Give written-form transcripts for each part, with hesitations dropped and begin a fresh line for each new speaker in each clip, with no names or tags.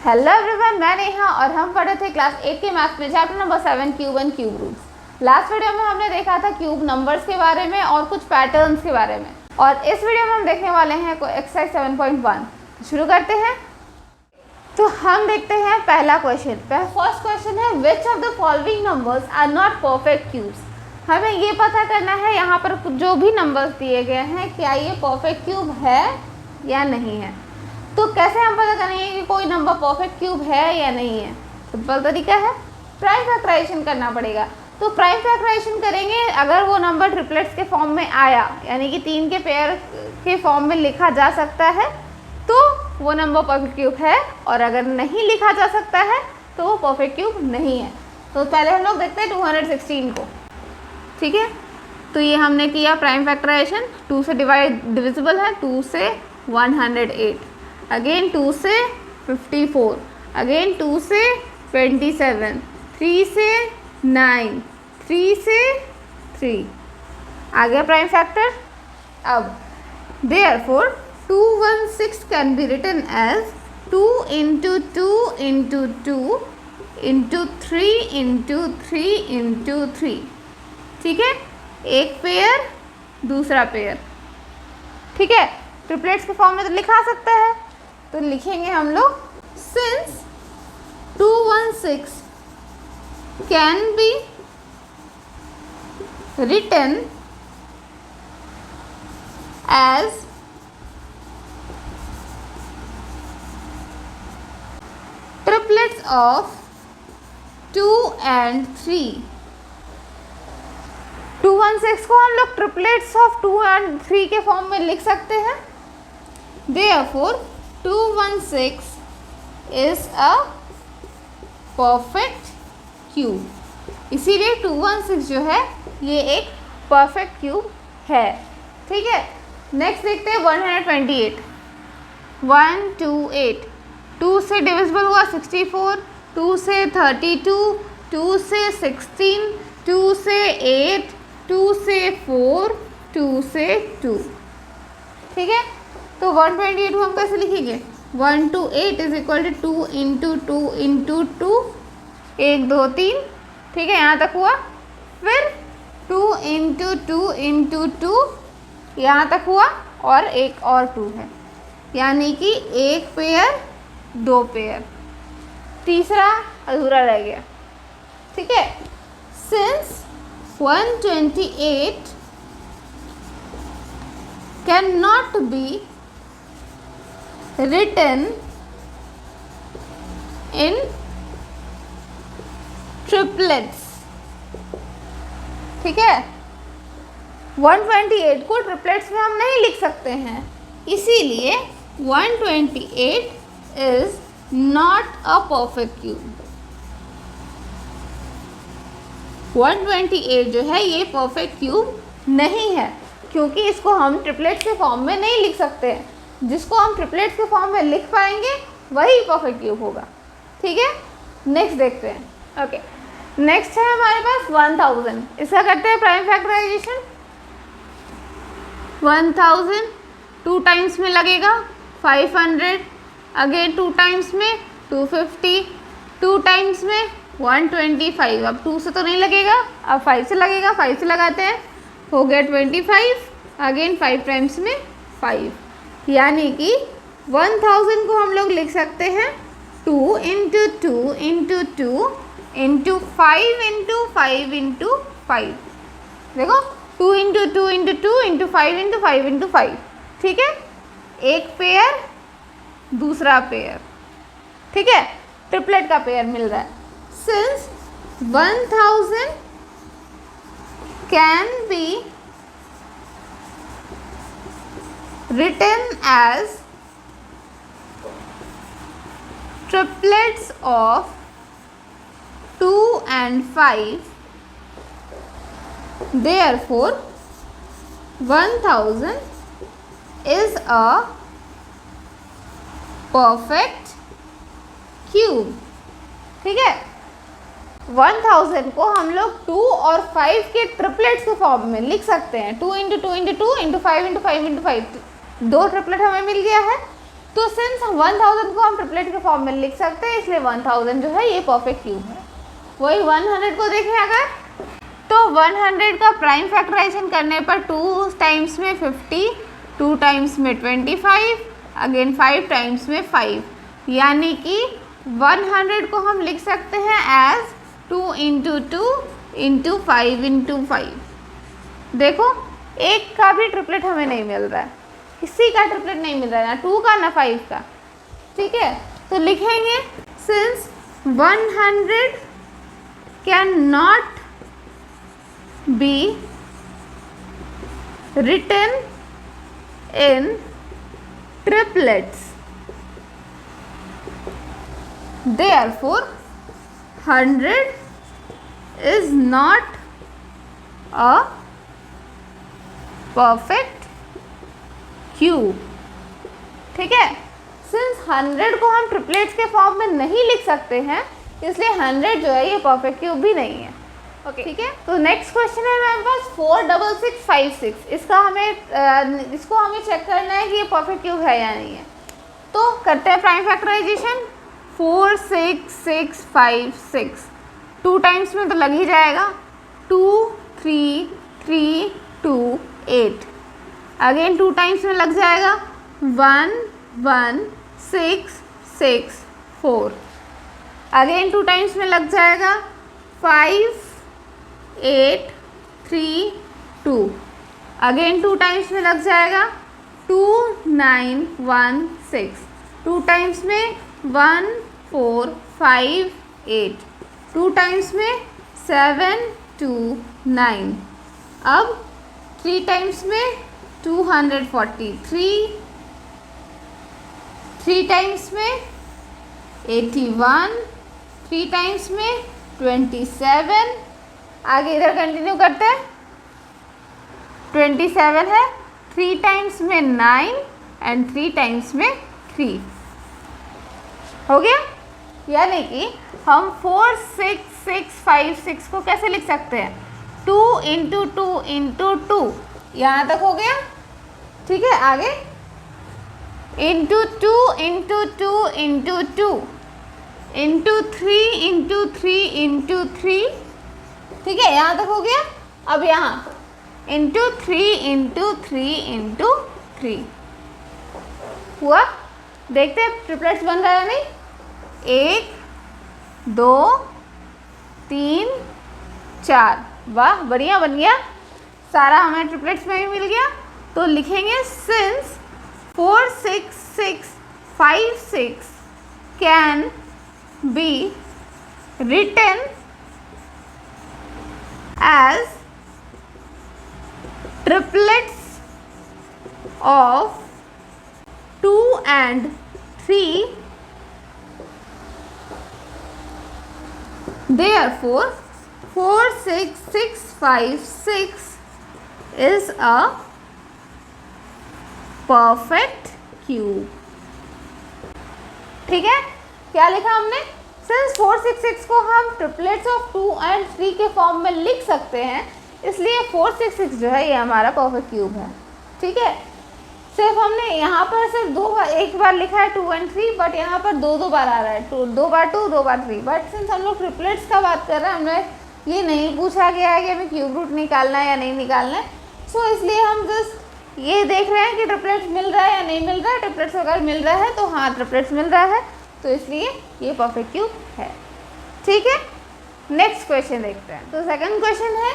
Hello everyone, मैं नेहा और हम पढ़े थे क्लास 8 के मैथ्स में chapter number 7 cube and cube roots. Last video में हमने देखा था क्यूब नंबर्स के बारे में और कुछ पैटर्न्स के बारे में, और इस वीडियो में हम देखने वाले हैं एक्सरसाइज 7.1। शुरू करते हैं। तो हम देखते हैं पहला क्वेश्चन। फर्स्ट क्वेश्चन है which of the following numbers are not perfect cubes. हमें ये पता करना है यहाँ पर जो भी नंबर्स दिए गए हैं क्या ये परफेक्ट क्यूब है या नहीं है। तो कैसे हम पता करेंगे कि कोई नंबर परफेक्ट क्यूब है या नहीं है। सिंपल तरीका है, प्राइम फैक्टराइजेशन करना पड़ेगा। तो प्राइम फैक्टराइजेशन करेंगे, अगर वो नंबर ट्रिपलेट्स के फॉर्म में आया यानी कि 3 के पेयर के फॉर्म में लिखा जा सकता है तो वो नंबर परफेक्ट क्यूब है, और अगर नहीं लिखा जा सकता है तो वो परफेक्ट क्यूब नहीं है। तो पहले हम लोग देखते हैं 216 को। ठीक है, तो ये हमने किया प्राइम फैक्टराइजेशन। 2 से डिविजिबल है, 2 से 108, अगेन 2 से 54, अगेन 2 से 27, 3 से 9, 3 से 3, आ गया प्राइम फैक्टर। अब therefore 216 can be written as 2 into 2 into 2 into 3 into 3 into 3। ठीक है, एक पेयर दूसरा पेयर। ठीक है, ट्रिपलेट्स के फॉर्म में तो लिखा सकता है, तो लिखेंगे हम लोग since 216 can be written as triplets of 2 and 3। 216 को हम लोग ट्रिपलेट्स ऑफ 2 and 3 के फॉर्म में लिख सकते हैं। Therefore 216 is a perfect cube। इसीलिए 216 जो है ये एक परफेक्ट क्यूब है। ठीक है, नेक्स्ट देखते हैं 128। 128, 2 से डिविजिबल हुआ 64, 2 से 32, 2 से 16, 2 से 8, 2 से 4, 2 से 2। ठीक है, तो 128 को हम कैसे लिखेंगे। 128 is equal to 2 into 2 into 2, 1 2 3। ठीक है, यहाँ तक हुआ। फिर 2 इंटू 2 इंटू 2, यहाँ तक हुआ, और एक और 2 है, यानी कि एक पेयर 2 पेयर, तीसरा अधूरा रह गया। ठीक है, since 128 can not be written in triplets। ठीक है, 128 को ट्रिपलेट्स में हम नहीं लिख सकते हैं, इसीलिए 128 is not a perfect cube। 128 जो है ये परफेक्ट क्यूब नहीं है, क्योंकि इसको हम ट्रिपलेट्स के फॉर्म में नहीं लिख सकते हैं। जिसको हम ट्रिपलेट्स के फॉर्म में लिख पाएंगे वही परफेक्ट क्यूब होगा। ठीक है, नेक्स्ट देखते हैं। ओके, नेक्स्ट है हमारे पास 1000। इसका करते हैं प्राइम फैक्टराइजेशन। 1000 2 टाइम्स में लगेगा 500, अगेन 2 टाइम्स में 250, 2 टाइम्स में 125। अब 2 से तो नहीं लगेगा, अब 5 से लगेगा। 5 से लगाते हैं, हो गया 25, अगेन 5 टाइम्स में 5, यानी कि 1000 को हम लोग लिख सकते हैं 2 into 2 into 2 into 5 into 5 into 5। देखो, 2 into 2 into 2 into 5 into 5 into 5। ठीक है, एक पेयर दूसरा पेयर। ठीक है, ट्रिपलेट का पेयर मिल रहा है। Since 1000 can be written as triplets of 2 and 5, therefore 1000 is a perfect cube। ठीक है, 1000 को हम लोग 2 और 5 के ट्रिपलेट्स के फॉर्म में लिख सकते हैं। 2 into 2 into 2 into 5 into 5 into 5, 2 triplet हमें मिल गया है। तो सिंस 1000 को हम ट्रिपलेट के फॉर्म में लिख सकते हैं, इसलिए 1000 जो है ये परफेक्ट क्यूब है। वही 100 को देखें अगर, तो 100 का प्राइम फैक्टराइजेशन करने पर 2 टाइम्स में 50, 2 टाइम्स में 25, अगेन 5 टाइम्स में 5, यानी कि 100 को हम लिख सकते हैं एज 2 × 2 × 5 × 5। देखो एक का भी ट्रिपलेट हमें नहीं मिल रहा है, किसी का ट्रिपलेट नहीं मिल रहा है, ना 2 का ना 5 का। ठीक है, तो लिखेंगे since 100 can not be written in triplets, therefore 100 is not a perfect cube. ठीक है, सिंस 100 को हम ट्रिपलेट्स के फॉर्म में नहीं लिख सकते हैं, इसलिए 100 जो है ये परफेक्ट क्यूब भी नहीं है। ओके ठीक है, तो नेक्स्ट क्वेश्चन है मेरे पास 46656। इसको हमें चेक करना है कि ये परफेक्ट क्यूब है या नहीं है। तो करते हैं प्राइम फैक्टराइजेशन। 46656 2 टाइम्स में तो लग ही जाएगा, 2 3 3 2 8, अगेन 2 टाइम्स में लग जाएगा, 1 1 6 6 4, अगेन 2 टाइम्स में लग जाएगा, 5 8 3 2, अगेन 2 टाइम्स में लग जाएगा, 2 9 1 6, 2 टाइम्स में 1 4 5 8, 2 टाइम्स में 7 2 9, अब 3 टाइम्स में 243, 3 टाइम्स में 81, 3 टाइम्स में 27, आगे इधर कंटिन्यू करते हैं, 27 है, 3 टाइम्स में 9 एंड 3 टाइम्स में 3 हो गया। यानी कि हम 46656 को कैसे लिख सकते हैं, 2 × 2 × 2, यहाँ तक हो गया। ठीक है, आगे × 2 × 2 × 2 × 3 × 3 × 3, ठीक है, यहाँ तक हो गया। अब यहाँ × 3 × 3 × 3 हुआ। देखते हैं ट्रिपलेट्स बन रहा है नहीं। 1 2 3 4, वाह बढ़िया बन गया, सारा हमें ट्रिपलेट्स में भी मिल गया। तो लिखेंगे since 46656 can be written as triplets of 2 and 3, therefore 46656 is a perfect cube। ठीक है, क्या लिखा हमने, सिंस 466 को हम ट्रिपलेट्स ऑफ 2 एंड 3 के फॉर्म में लिख सकते हैं, इसलिए 466 जो है ये हमारा परफेक्ट क्यूब है। ठीक है, सिर्फ हमने यहाँ पर सिर्फ एक बार लिखा है 2 और 3, बट यहाँ पर दो बार आ रहा है, 2 बार 2 2 बार 3, बट सिंस हम लोग ट्रिपलेट्स का बात कर रहे हैं, हमें ये नहीं पूछा गया है कि हमें क्यूब रूट निकालना है या नहीं निकालना है। सो इसलिए हम जस्ट ये देख रहे हैं कि ट्रिपलेट्स मिल रहा है या नहीं मिल रहा है। ट्रिपलेट्स अगर मिल रहा है तो हाँ ट्रिपलेट्स मिल रहा है, तो इसलिए ये परफेक्ट क्यूब है। ठीक है, नेक्स्ट क्वेश्चन देखते हैं। तो सेकंड क्वेश्चन है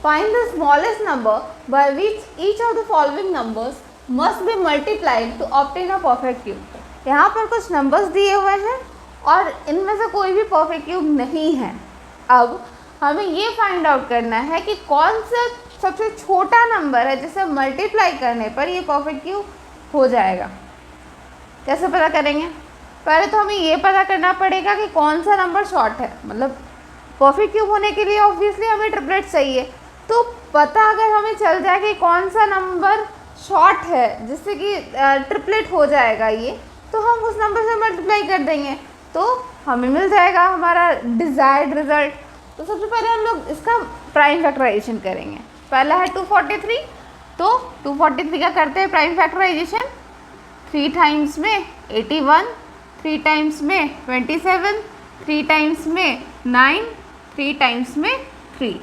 find the smallest number by which each of the following numbers must be multiplied to obtain a perfect cube. यहाँ पर कुछ नंबर्स दिए हुए हैं और इनमें से कोई भी परफेक्ट क्यूब नहीं है। अब हमें ये फाइंड आउट करना है कि कौन सा सबसे छोटा नंबर है जिसे मल्टीप्लाई करने पर ये परफेक्ट क्यूब हो जाएगा। कैसे पता करेंगे, पहले तो हमें ये पता करना पड़ेगा कि कौन सा नंबर शॉर्ट है। मतलब परफेक्ट क्यूब होने के लिए ऑब्वियसली हमें ट्रिपलेट चाहिए, तो पता अगर हमें चल जाए कि कौन सा नंबर शॉर्ट है जिससे कि ट्रिपलेट हो जाएगा ये, तो हम उस नंबर से मल्टीप्लाई कर देंगे तो हमें मिल जाएगा हमारा डिज़ायर्ड रिजल्ट। तो सबसे पहले हम लोग इसका प्राइम फैक्टराइजेशन करेंगे। पहला है 243, तो 243 का करते हैं प्राइम फैक्टराइजेशन। 3 टाइम्स में 81, 3 टाइम्स में 27, 3 टाइम्स में 9, 3 टाइम्स में 3।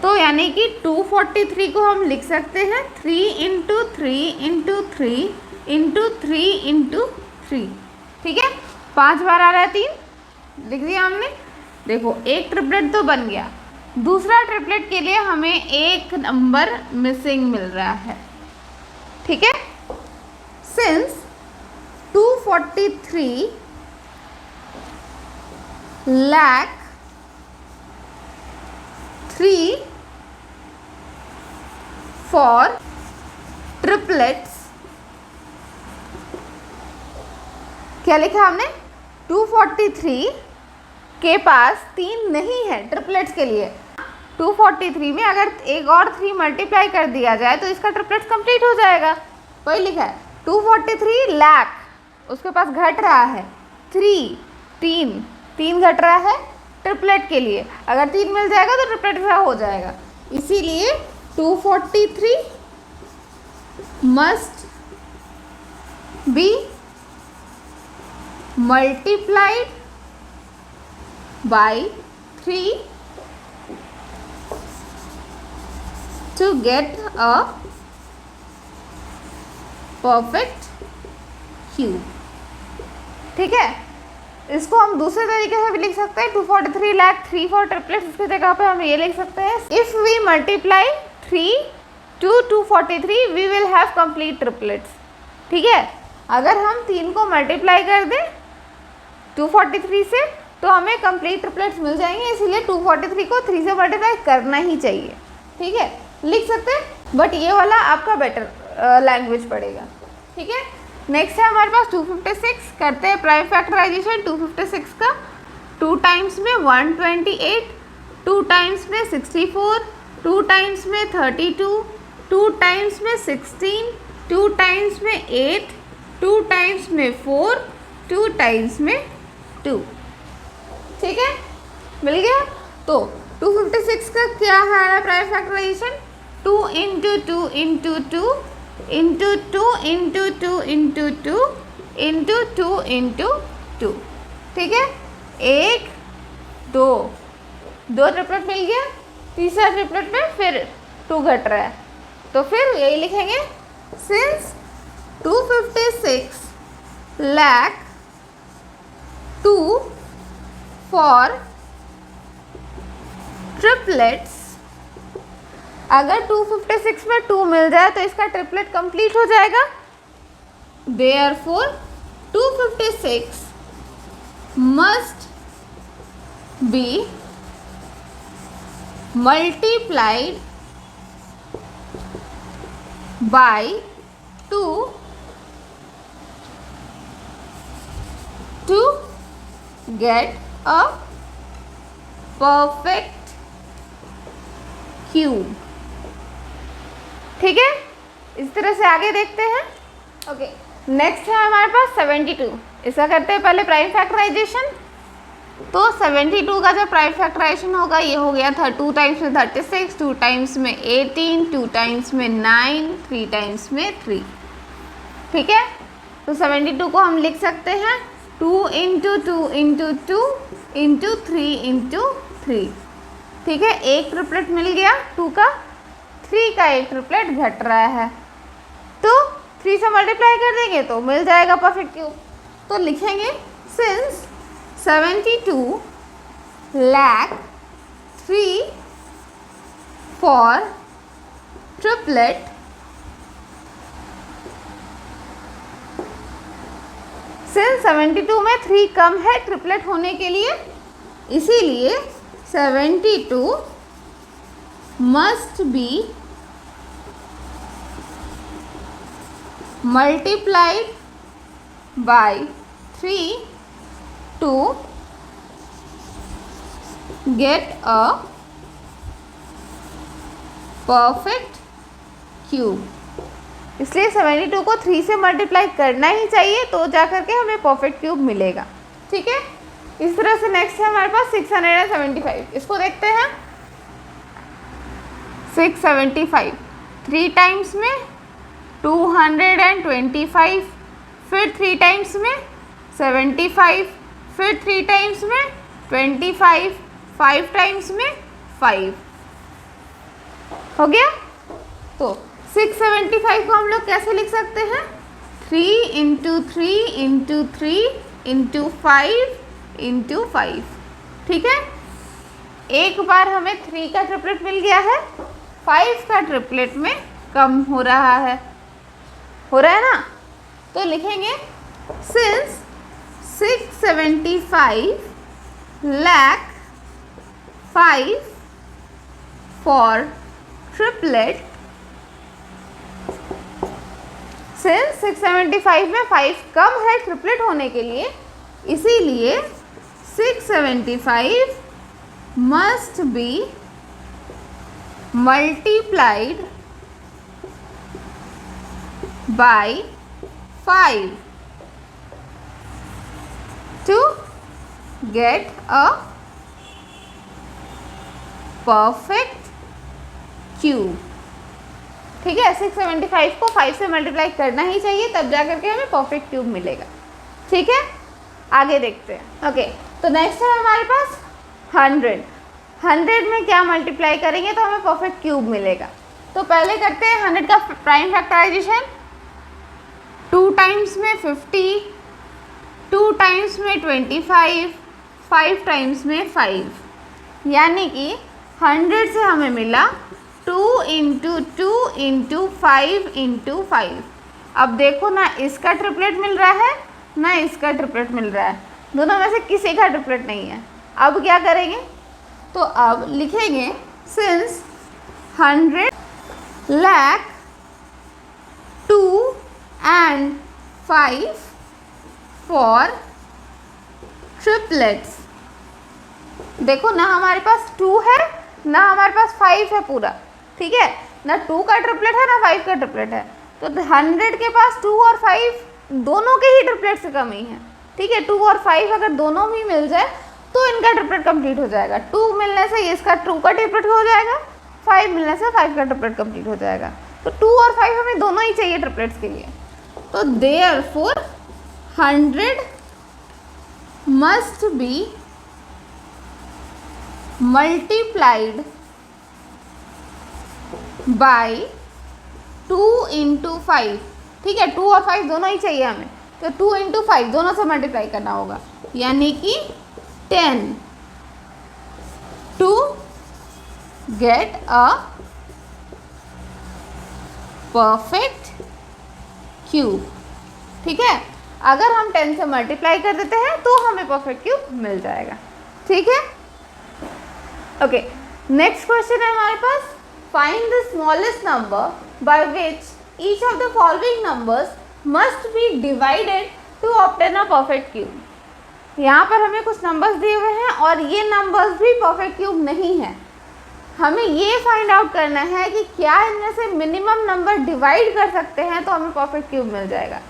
तो यानी कि 243 को हम लिख सकते हैं 3 इंटू 3 इंटू 3 इंटू 3 इंटू 3। ठीक है, 5 बार आ रहा है 3, लिख दिया हमने। देखो एक ट्रिपलेट तो बन गया, दूसरा ट्रिपलेट के लिए हमें एक नंबर मिसिंग मिल रहा है। ठीक है, सिंस 243 लाख 3 फॉर ट्रिपलेट्स, क्या लिखा हमने, 243 के पास 3 नहीं है ट्रिपलेट्स के लिए। 243 में अगर एक और 3 मल्टीप्लाई कर दिया जाए तो इसका ट्रिपलेट्स कंप्लीट हो जाएगा, वही लिखा है। 243 लाख, उसके पास घट रहा है 3 घट रहा है ट्रिपलेट के लिए, अगर 3 मिल जाएगा तो ट्रिपलेट का हो जाएगा, इसीलिए 243 must be multiplied by 3 to get a perfect cube। ठीक है, इसको हम दूसरे तरीके से भी लिख सकते हैं, 243 लाख 3 फॉर ट्रिपलेट्स। इसकी जगह पे हम ये लिख सकते हैं, if we multiply 3 to 243 we will have complete triplets. ठीक है, अगर हम 3 को मल्टीप्लाई कर दें 243 से तो हमें कंप्लीट ट्रिपलेट्स मिल जाएंगे, इसीलिए 243 को 3 से मल्टीप्लाई करना ही चाहिए। ठीक है, लिख सकते हैं, बट ये वाला आपका बेटर लैंग्वेज पड़ेगा। ठीक है, नेक्स्ट है हमारे पास 256। करते हैं प्राइम फैक्टराइजेशन 256 का। 2 टाइम्स में 128, 2 टाइम्स में 64, 2 टाइम्स में 32, 2 टाइम्स में 16, 2 टाइम्स में 8, 2 टाइम्स में 4, 2 टाइम्स में 2। ठीक है, मिल गया। तो 256 का क्या है prime factorization, 2 into 2 into 2 into 2 into 2 into 2 into 2 into 2। ठीक है, 1 2 ट्रिपलेट मिल गया, तीसरा ट्रिपलेट में फिर 2 घट रहा है, तो फिर यही लिखेंगे, सिंस 256 लाख 2 फॉर ट्रिपलेट्स। अगर 256 में 2 मिल जाए तो इसका ट्रिपलेट कंप्लीट हो जाएगा, therefore 256 must be multiplied by 2 to get a perfect cube। ठीक है, इस तरह से आगे देखते हैं। ओके, नेक्स्ट है हमारे पास 72। इसका करते हैं पहले प्राइम फैक्टराइजेशन। तो 72 का जो प्राइम फैक्टराइजेशन होगा ये हो गया था 2 टाइम्स में 36, 2 टाइम्स में 18, 2 टाइम्स में 9, 3 टाइम्स में 3। ठीक है, तो 72 को हम लिख सकते हैं 2 इंटू 2 इंटू 2 इंटू 3 इंटू 3। ठीक है, एक ट्रिपलेट मिल गया 2 का, 3 का एक ट्रिपलेट घट रहा है, तो 3 से मल्टीप्लाई कर देंगे तो मिल जाएगा परफेक्ट क्यूब। तो लिखेंगे, since 72 lakh 3 for triplet, since 72 में 3 कम है ट्रिपलेट होने के लिए, इसीलिए 72 must be multiplied by 3 to get a perfect cube। इसलिए 72 को 3 से मल्टीप्लाई करना ही चाहिए, तो जा करके हमें परफेक्ट क्यूब मिलेगा। ठीक है, इस तरह से नेक्स्ट है हमारे पास 675। इसको देखते हैं। 675 3 टाइम्स में 225, फिर 3 टाइम्स में 75, फिर 3 टाइम्स में 25, 5 टाइम्स में 5। हो गया। तो 675 को हम लोग कैसे लिख सकते हैं? 3 इंटू 3 इंटू 3 इंटू 5 इंटू 5। ठीक है, एक बार हमें 3 का ट्रिपलेट मिल गया है, 5 का ट्रिपलेट में कम हो रहा है ना। तो लिखेंगे since 675 lakh 5 for triplet, since 675 में 5 कम है ट्रिपलेट होने के लिए, इसीलिए 675 must be multiplied by 5 to get a perfect cube। ठीक है, 675 को 5 से मल्टीप्लाई करना ही चाहिए, तब जा करके हमें परफेक्ट क्यूब मिलेगा। ठीक है, आगे देखते हैं। ओके, तो नेक्स्ट है हमारे पास 100 में क्या मल्टीप्लाई करेंगे तो हमें परफेक्ट क्यूब मिलेगा। तो पहले करते हैं 100 का प्राइम फैक्टराइजेशन। 2 टाइम्स में 50, 2 टाइम्स में 25, 5 टाइम्स में 5, यानी कि 100 से हमें मिला 2 इंटू 2 इंटू 5 इंटू 5। अब देखो ना, इसका ट्रिपलेट मिल रहा है ना इसका ट्रिपलेट मिल रहा है, दोनों में से किसी का ट्रिपलेट नहीं है। अब क्या करेंगे? तो अब लिखेंगे since 100 lakh 2 and 5 for triplets। देखो ना, हमारे पास 2 है ना हमारे पास 5 है पूरा। ठीक है, ना 2 का ट्रिपलेट है ना 5 का ट्रिपलेट है, तो 100 के पास 2 और 5 दोनों के ही ट्रिपलेट से कम ही है। ठीक है, 2 और 5 अगर दोनों भी मिल जाए तो इनका ट्रिपलेट कंप्लीट हो जाएगा। 2 मिलने से इसका 2 का ट्रिपलेट हो जाएगा, 5 मिलने से 5 का ट्रिपलेट कंप्लीट हो जाएगा। तो 2 और 5 हमें दोनों ही चाहिए ट्रिपलेट्स के लिए। तो therefore 100 must be multiplied by 2 into 5। ठीक है, 2 और 5 दोनों ही चाहिए हमें, तो 2 इंटू 5 दोनों से मल्टीप्लाई करना होगा, यानी कि 10 to get a perfect cube. ठीक है, अगर हम 10 से मल्टीप्लाई कर देते हैं तो हमें परफेक्ट क्यूब मिल जाएगा। ठीक है, ओके, नेक्स्ट क्वेश्चन है हमारे पास, find the smallest number by which each of the following numbers must be divided to obtain a perfect cube. यहाँ पर हमें कुछ नंबर्स दिए हुए हैं और ये नंबर्स भी परफेक्ट क्यूब नहीं है। हमें ये फाइंड आउट करना है कि क्या इनमें से मिनिमम नंबर डिवाइड कर सकते हैं तो हमें परफेक्ट क्यूब मिल जाएगा।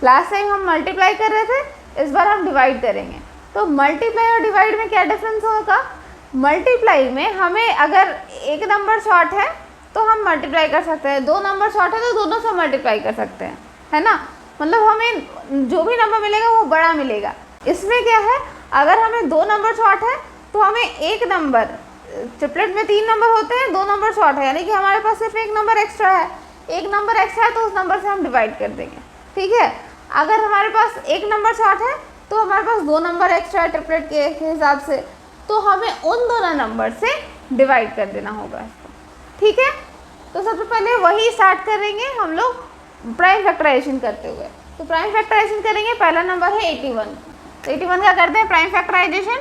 लास्ट टाइम हम मल्टीप्लाई कर रहे थे, इस बार हम डिवाइड करेंगे। तो मल्टीप्लाई और डिवाइड में क्या डिफरेंस होगा? मल्टीप्लाई में हमें अगर एक नंबर शॉर्ट है तो हम मल्टीप्लाई कर सकते हैं, 2 नंबर शॉर्ट है तो दोनों से मल्टीप्लाई कर सकते हैं, है ना। मतलब हमें जो भी नंबर मिलेगा वो बड़ा मिलेगा। इसमें क्या है, अगर हमें 2 नंबर शॉर्ट है तो हमें एक नंबर, ट्रिपलेट में 3 नंबर होते हैं, 2 नंबर शॉर्ट है, यानी कि हमारे पास सिर्फ एक नंबर एक्स्ट्रा है। एक नंबर एक्स्ट्रा है तो उस नंबर से हम डिवाइड कर देंगे। ठीक है, अगर हमारे पास एक नंबर शॉर्ट है तो हमारे पास 2 नंबर एक्स्ट्रा है ट्रिपलेट के हिसाब से, तो हमें उन दोनों नंबर से डिवाइड कर देना होगा इसको। ठीक है, तो सबसे पहले वही स्टार्ट करेंगे हम लोग प्राइम फैक्टराइजेशन करते हुए। तो प्राइम फैक्टराइजेशन करेंगे, पहला नंबर है 81। तो 81 का करते हैं प्राइम फैक्टराइजेशन।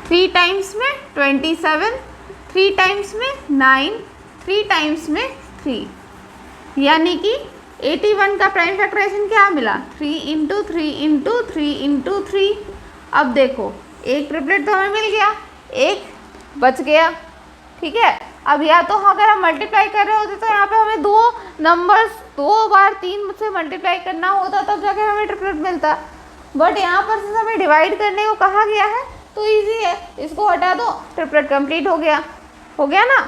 3 टाइम्स में 27, 3 टाइम्स में 9, 3 टाइम्स में 3, यानी कि 81 का प्राइम फैक्टराइजेशन क्या मिला? 3 इंटू 3 इंटू 3 इंटू 3। अब देखो, एक ट्रिपलेट तो हमें मिल गया, एक बच गया। ठीक है, अब या तो अगर हम मल्टीप्लाई कर रहे होते तो यहाँ पे हमें 2 नंबर्स 2 बार 3 से मल्टीप्लाई करना होता, तब जाके हमें ट्रिपलेट मिलता। बट यहाँ पर से हमें डिवाइड करने को कहा गया है तो इजी है, इसको हटा दो, ट्रिपलेट कंप्लीट हो गया ना।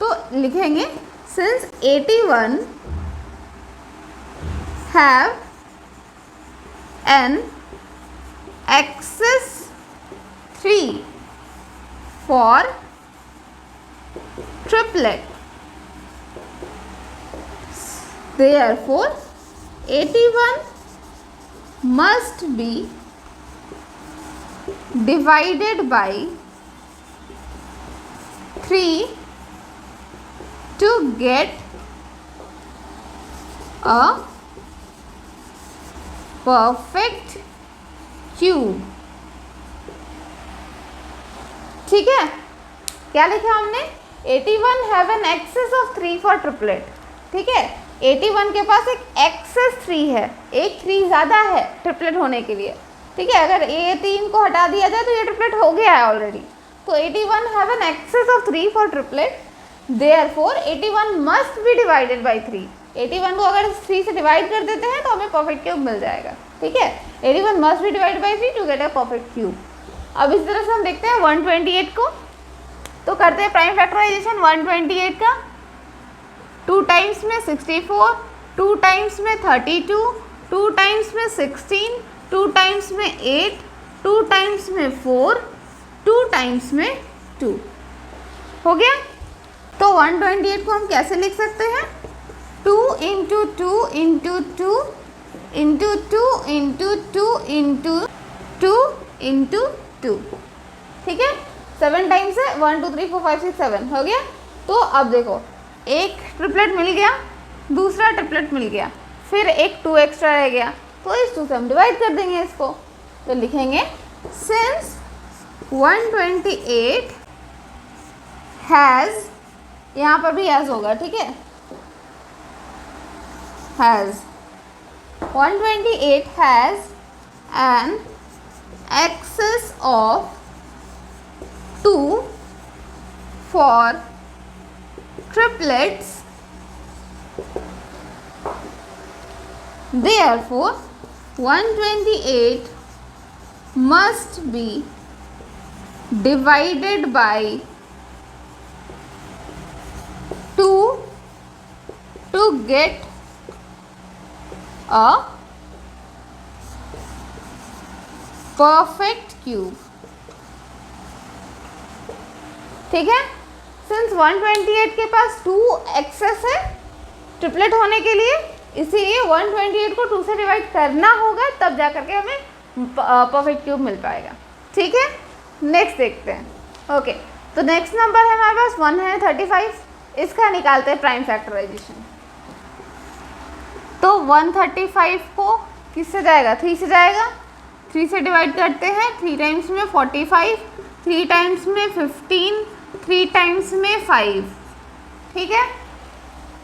तो लिखेंगे since 81 have an excess 3 for triplet. Therefore 81 must be divided by 3 to get a perfect cube. ठीक है, क्या लिखा हमने? 81 have an excess of 3 for triplet. ठीक है, 81 के पास एक एक्सेस 3 है, एक 3 ज़्यादा है ट्रिपलेट होने के लिए. ठीक है, अगर ये 3 को हटा दिया जाए तो ये ट्रिपलेट हो गया है ऑलरेडी. तो 81 have an excess of 3 for triplet. Therefore 81 must be divided by 3. 81 को अगर 3 से डिवाइड कर देते हैं तो हमें परफेक्ट क्यूब मिल जाएगा. ठीक है, 81 must be divided by 3 to get a perfect cube. अब इस तरह से हम देखते हैं 128 को. तो करते हैं प्राइम फैक्टराइजेशन 128 का. 2 टाइम्स में 64, 2 टाइम्स में 32, 2 टाइम्स में 16, 2 टाइम्स में 8, 2 टाइम्स में 4, 2 टाइम्स में 2. हो गया. तो 128 को हम कैसे लिख सकते हैं? 2 into 2 into 2 into 2 into 2 into 2 into 2. ठीक है, 7 टाइम्स है. 1 2 3 4 5 6 7 हो गया. तो अब देखो, एक ट्रिपलेट मिल गया, दूसरा ट्रिपलेट मिल गया, फिर एक 2 एक्स्ट्रा रह गया. तो इस 2 से हम डिवाइड कर देंगे इसको. तो लिखेंगे सिंस 128 हैज़, यहाँ पर भी हैज़ होगा. ठीक है, has 128 has an excess of 2 for triplets. Therefore 128 must be divided by 2 to get a perfect cube. ठीक है, सिंस 128 के पास 2 एक्सेस है ट्रिपलेट होने के लिए, इसीलिए 128 को 2 से डिवाइड करना होगा, तब जा करके हमें परफेक्ट क्यूब मिल पाएगा. ठीक है, नेक्स्ट देखते हैं. ओके, तो नेक्स्ट नंबर है हमारे पास 135. इसका निकालते हैं प्राइम फैक्टराइजेशन. तो 135 को किससे जाएगा? 3 से जाएगा. 3 से डिवाइड करते हैं. 3 टाइम्स में 45, 3 टाइम्स में 15, 3 टाइम्स में 5. ठीक है,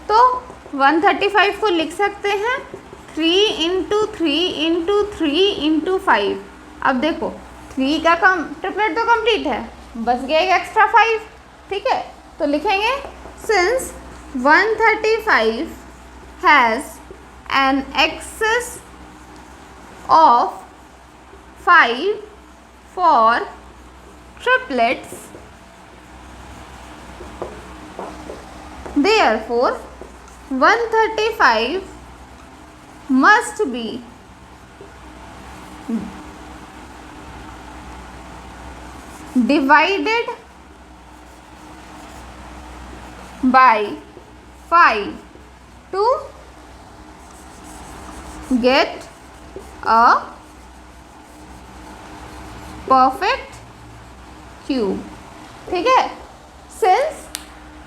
तो 135 को लिख सकते हैं 3 इंटू 3 इंटू 3 इंटू 5. अब देखो 3 का ट्रिपलेट तो कंप्लीट है, बस गया एक एक्स्ट्रा 5. ठीक है, तो लिखेंगे since 135 has an excess of 5 for triplets, therefore 135 must be divided by 5 to get a perfect cube. ठीक है, सिंस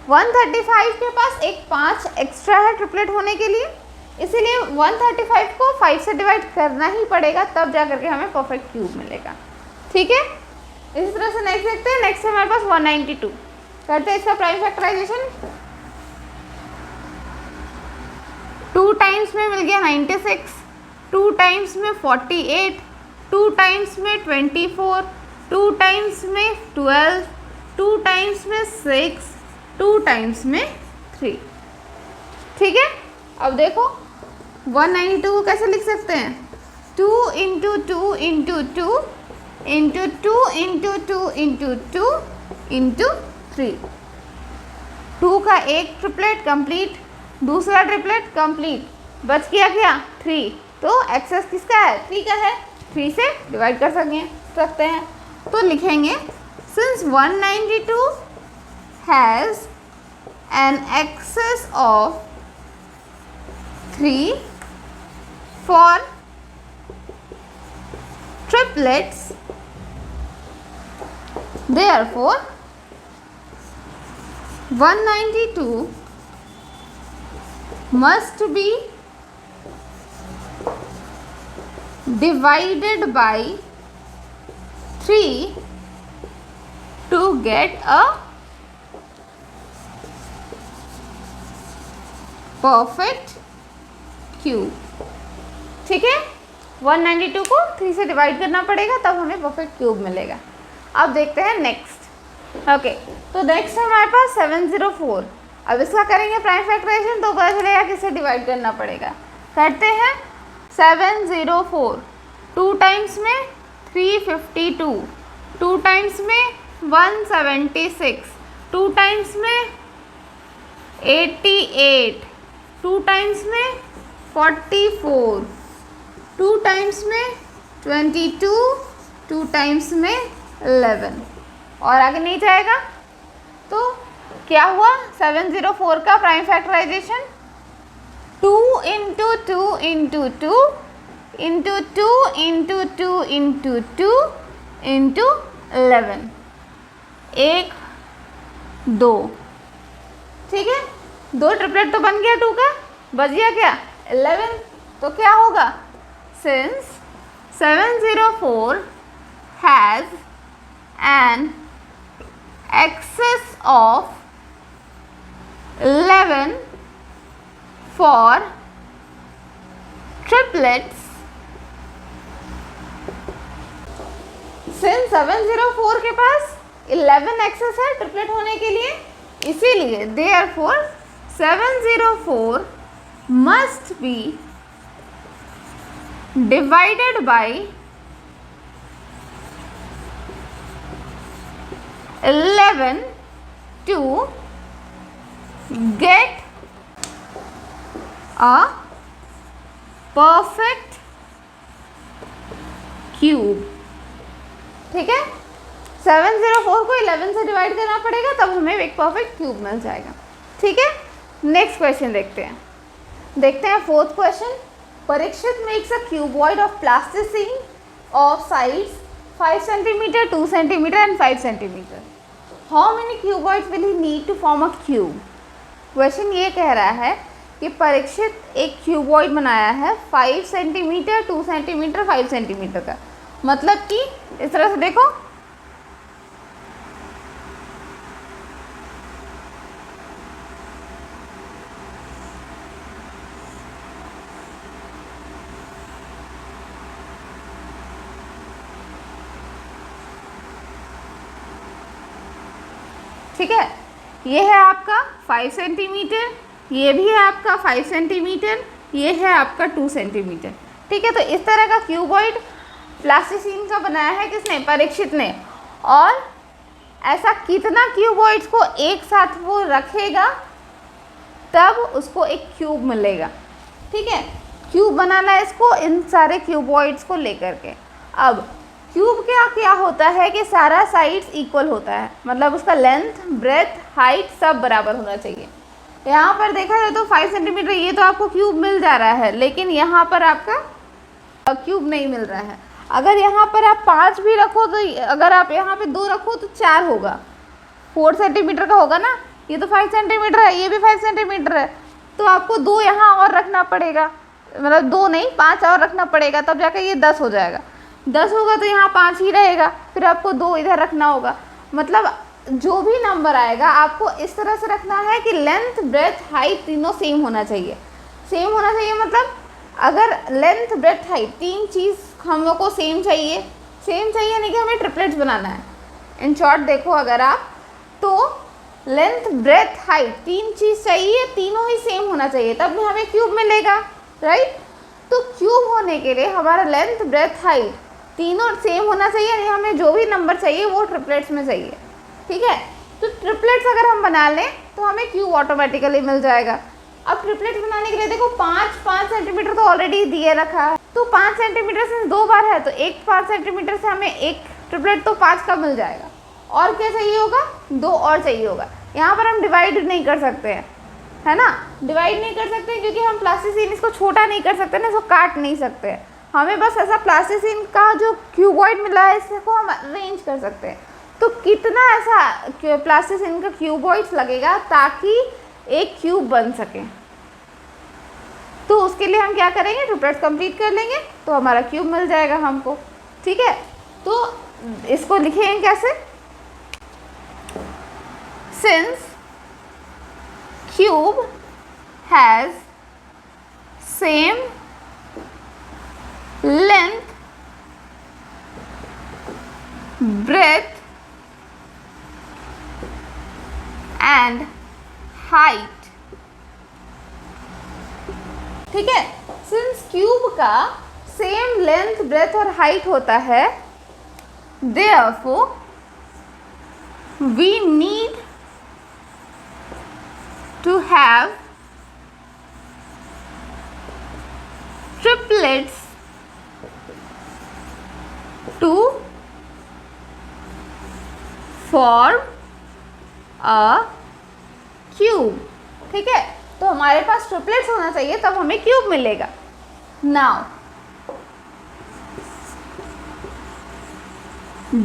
135 के पास एक 5 एक्स्ट्रा है ट्रिपलेट होने के लिए, इसीलिए 135 को 5 से डिवाइड करना ही पड़ेगा, तब जा करके हमें परफेक्ट क्यूब मिलेगा. ठीक है, इसी तरह से नेक्स्ट देखते हैं. नेक्स्ट है हमारे पास 192. करते हैं इसका प्राइम फैक्टराइजेशन. 2 टाइम्स में मिल गया 96, 2 टाइम्स में 48, 2 टाइम्स में 24, 2 टाइम्स में 12, 2 टाइम्स में 6, 2 टाइम्स में 3. ठीक है, अब देखो 192 को कैसे लिख सकते हैं? 2 into 2 into 2 into 2 into 2 into 2 into 3. 2 का एक ट्रिपलेट कंप्लीट, दूसरा ट्रिपलेट कंप्लीट, बच गया क्या? 3. तो एक्सेस किसका है? 3 का है, 3 से डिवाइड कर सकते हैं। तो लिखेंगे since 192 has an excess of 3 for triplets, therefore 192 must be divided by 3 to get a perfect cube। ठीक है, 192 को 3 से डिवाइड करना पड़ेगा, तब हमें परफेक्ट क्यूब मिलेगा। अब देखते हैं नेक्स्ट। ओके, तो नेक्स्ट है हमारे पास 704। अब इसका करेंगे प्राइम फैक्टराइजेशन, तो पता चलेगा किससे डिवाइड करना पड़ेगा। करते हैं 704, 2 टाइम्स में 352, 2 टाइम्स में 176, 2 टाइम्स में 88, 2 टाइम्स में 44, 2 टाइम्स में 22, 2 टाइम्स में 11, और आगे नहीं जाएगा। तो क्या हुआ 704 का prime factorization? 2 into 2 into 2 into 2 into 2 into 2 into 11, 1 2। ठीक है, 2 ट्रिपलेट तो बन गया 2 का, बच गया क्या 11। तो क्या होगा? Since 704 has an excess of 11 for triplets, since 704 के पास 11 एक्सेस है ट्रिपलेट होने के लिए, इसीलिए therefore 704 must be divided by 11 to get a perfect cube। ठीक है, 704 को 11 से डिवाइड करना पड़ेगा, तब हमें एक परफेक्ट क्यूब मिल जाएगा। ठीक है, नेक्स्ट क्वेश्चन देखते हैं 4th question. Parikshit makes a cuboid of plasticine of sides 5 cm, 2 cm and 5 cm. How many cuboids will he need to form a cube? Question ये कह रहा है कि परीक्षित एक क्यूबॉइड बनाया है 5 सेंटीमीटर, 2 सेंटीमीटर, 5 सेंटीमीटर का। मतलब कि इस तरह से देखो, ठीक है, ये है आपका 5 सेंटीमीटर, ये भी है आपका 5 सेंटीमीटर, ये है आपका 2 सेंटीमीटर। ठीक है, तो इस तरह का क्यूबॉइड प्लास्टिसिन का बनाया है किसने? परीक्षित ने। और ऐसा कितना क्यूबॉइड्स को एक साथ वो रखेगा तब उसको एक क्यूब मिलेगा। ठीक है, क्यूब बनाना है इसको, इन सारे क्यूबॉइड्स को लेकर के। अब क्यूब क्या होता है कि सारा साइड्स इक्वल होता है, मतलब उसका लेंथ, ब्रेथ, हाइट सब बराबर होना चाहिए। यहाँ पर देखा जाए तो 5 सेंटीमीटर ये तो आपको क्यूब मिल जा रहा है, लेकिन यहाँ पर आपका क्यूब नहीं मिल रहा है। अगर यहाँ पर आप 5 भी रखो तो, अगर आप यहाँ पे 2 रखो तो 4 होगा, 4 सेंटीमीटर का होगा ना। ये तो 5 सेंटीमीटर है, ये भी 5 सेंटीमीटर है, तो आपको 2 यहाँ और रखना पड़ेगा, मतलब 2 नहीं 5 और रखना पड़ेगा, तब जाकर ये 10 हो जाएगा। 10 होगा तो यहाँ 5 ही रहेगा, फिर आपको 2 इधर रखना होगा। मतलब जो भी नंबर आएगा आपको इस तरह से रखना है कि लेंथ, ब्रेथ, हाइट तीनों सेम होना चाहिए। सेम होना चाहिए मतलब अगर लेंथ, ब्रेथ, हाइट 3 चीज़ हम लोग को सेम चाहिए नहीं कि हमें ट्रिपलेट्स बनाना है। इन शॉर्ट देखो अगर आप तो लेंथ, ब्रेथ, हाइट 3 चीज़ चाहिए, तीनों ही सेम होना चाहिए, तब हमें क्यूब मिलेगा, राइट। तो क्यूब होने के लिए हमारा लेंथ, ब्रेथ, हाइट तीनों सेम होना चाहिए, यानी हमें जो भी नंबर चाहिए वो ट्रिपलेट्स में चाहिए। ठीक है, तो ट्रिपलेट्स अगर हम बना लें तो हमें क्यूब ऑटोमेटिकली मिल जाएगा। अब ट्रिपलेट बनाने के लिए देखो 5 सेंटीमीटर तो ऑलरेडी दिए रखा है, तो 5 सेंटीमीटर से 2 बार है तो 5 सेंटीमीटर से हमें एक ट्रिपलेट तो 5 का मिल जाएगा। और क्या चाहिए होगा, 2 और चाहिए होगा। यहाँ पर हम डिवाइड नहीं कर सकते हैं, है ना, डिवाइड नहीं कर सकते क्योंकि हम प्लास्टिसिन इसको छोटा नहीं कर सकते ना, इसको काट नहीं सकते हैं। हमें बस ऐसा प्लास्टिसिन का जो क्यूबॉइड मिला है इसको हम अरेंज कर सकते हैं। तो कितना ऐसा प्लास्टिसिन का क्यूबॉइड्स लगेगा ताकि एक क्यूब बन सके, तो उसके लिए हम क्या करेंगे, ट्रिपलेट कंप्लीट कर लेंगे तो हमारा क्यूब मिल जाएगा हमको। ठीक है, तो इसको लिखेंगे कैसे, since cube has same length, breadth and height। ठीक है, सिंस क्यूब का सेम लेंथ, ब्रेथ और हाइट होता है, therefore we need to have triplets to form a cube। ठीक है, तो हमारे पास ट्रिपलेट्स होना चाहिए तब हमें क्यूब मिलेगा। Now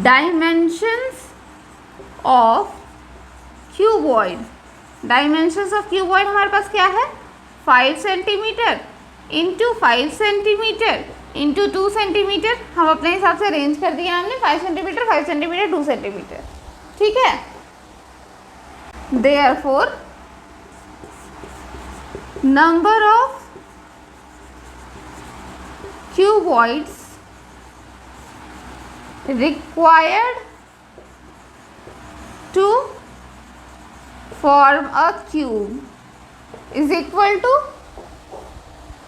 dimensions of cuboid, dimensions of cuboid हमारे पास क्या है, 5 centimetre into 5 centimetre into 2 centimetre. हम अपने हिसाब से अरेंज कर दिया हमने, 5 सेंटीमीटर 5 सेंटीमीटर 2 सेंटीमीटर। ठीक है, therefore number of cuboids required to form a cube is equal to,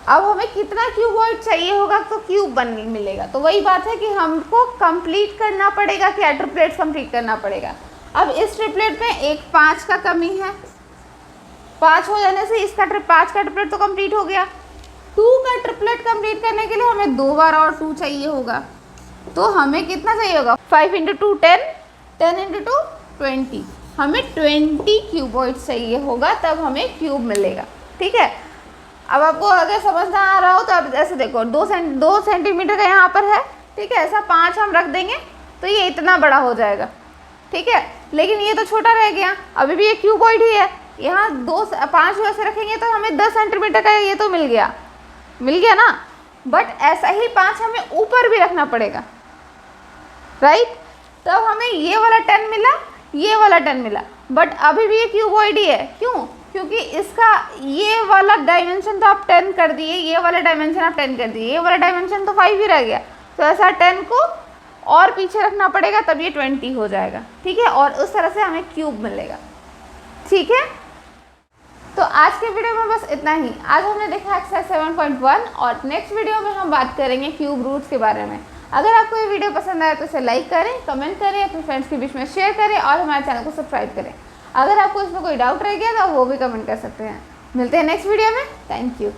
अब हमें कितना क्यूबॉइड चाहिए होगा तो क्यूब बन मिलेगा। तो वही बात है कि हमको कंप्लीट करना पड़ेगा, क्या ट्रिपलेट कंप्लीट करना पड़ेगा। अब इस ट्रिपलेट में एक 5 का कमी है, 5 हो जाने से इसका 5 का ट्रिपलेट तो कंप्लीट हो गया। 2 का ट्रिपलेट कंप्लीट करने के लिए हमें 2 बार और 2 चाहिए होगा, तो हमें कितना चाहिए होगा, 5 × 2 10, 10 × 2 20, हमें 20 क्यूबॉइड चाहिए होगा तब हमें क्यूब मिलेगा। ठीक है, अब आपको अगर समझ ना आ रहा हो तो आप ऐसे देखो, 2 सेंटीमीटर का यहाँ पर है, ठीक है, ऐसा 5 हम रख देंगे तो ये इतना बड़ा हो जाएगा। ठीक है, लेकिन ये तो छोटा रह गया, अभी भी ये क्यूबॉइड ही है। यहाँ 5 ऐसे रखेंगे तो हमें 10 सेंटीमीटर का ये तो मिल गया ना, बट ऐसा ही 5 हमें ऊपर भी रखना पड़ेगा, राइट, तब हमें ये वाला 10 मिला, ये वाला 10 मिला, बट अभी भी ये क्यूबॉइड ही है। क्यों, क्योंकि इसका ये वाला डायमेंशन तो आप 10 कर दिए, ये वाला डायमेंशन आप 10 कर दिए, ये वाला डायमेंशन तो 5 ही रह गया, तो ऐसा 10 को और पीछे रखना पड़ेगा तब ये 20 हो जाएगा। ठीक है, और उस तरह से हमें क्यूब मिलेगा। ठीक है, तो आज के वीडियो में बस इतना ही। आज हमने देखा एक्सरसाइज 7.1 और नेक्स्ट वीडियो में हम बात करेंगे क्यूब रूट्स के बारे में। अगर आपको ये वीडियो पसंद आया तो इसे लाइक करें, कमेंट करें, अपने फ्रेंड्स के बीच में शेयर करें और हमारे चैनल को सब्सक्राइब करें। अगर आपको इसमें कोई डाउट रह गया तो वो भी कमेंट कर सकते हैं। मिलते हैं नेक्स्ट वीडियो में। Thank you.